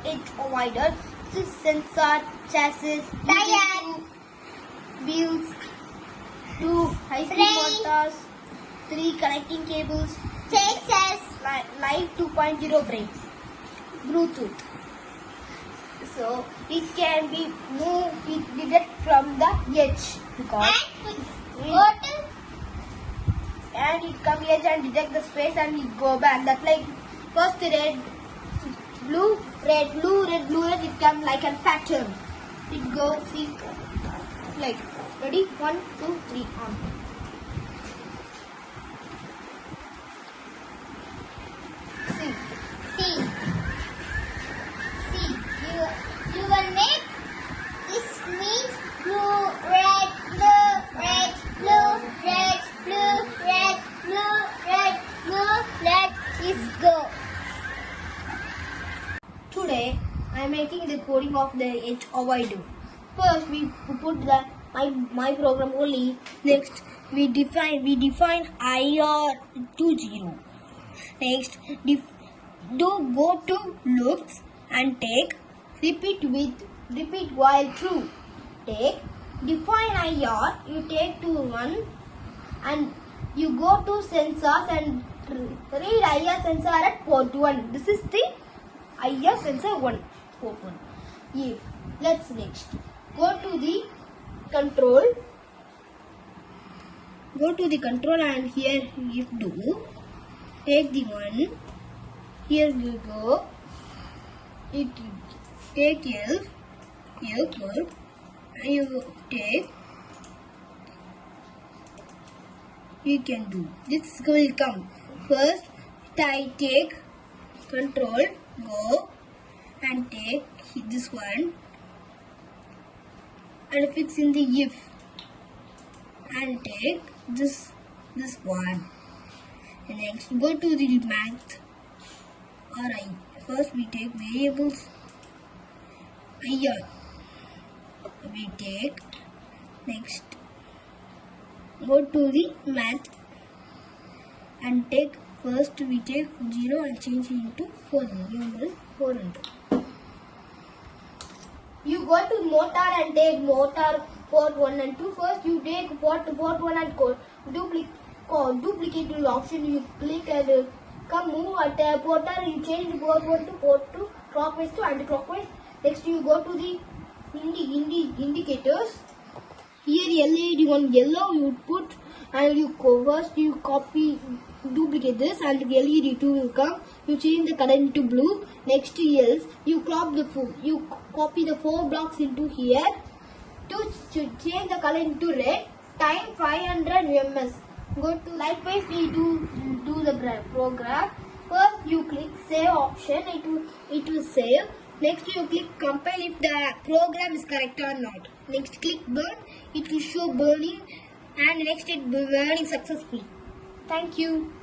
edge avoider. This sensor, chassis, tire, wheels, 2 high-speed motors, 3 connecting cables, chases, live 2.0 brakes, Bluetooth. So it can be moved, it detect from the edge because and it come here and detect the space and it go back. That like first red, blue, red, blue, red, blue, red. It come like a pattern. It go see like ready 1, 2, 3 on. See, you will make this means blue, red, blue, red, blue, red, blue, red, blue, red, blue, red is go. Today I am making the coding of the edge avoider. First we put the my program only. Next we define IR20. Next go to loops and take repeat while true. Take define IR, you take to 1 and you go to sensors and read IR sensor at port 1. This is the IR sensor 1 port 1. If let's next go to the control and here if do take the 1. Here you go. It take L curve and you take. You can do this will come first. I take control go and take this one and fix in the if and take this one. And next go to the math. Alright, first we take variables IR. We take next go to the math and take first we take 0 and change it into 400. You go to motor and take motor port 1 and 2. First you take port 1 and code duplicate the option. You click and come move at porter. You change port 1 to port 2, clockwise to anti-clockwise. Next you go to the indicators. Here LED on yellow you put and you go first you copy duplicate this and LED 2 will come. You change the color into blue. Next else you copy the 4 blocks into here to change the color into red. Time 500 ms. Go to likewise we do the program. First you click save option. It will save. Next you click compile if the program is correct or not. Next click burn. It will show burning and next it burning successfully. Thank you.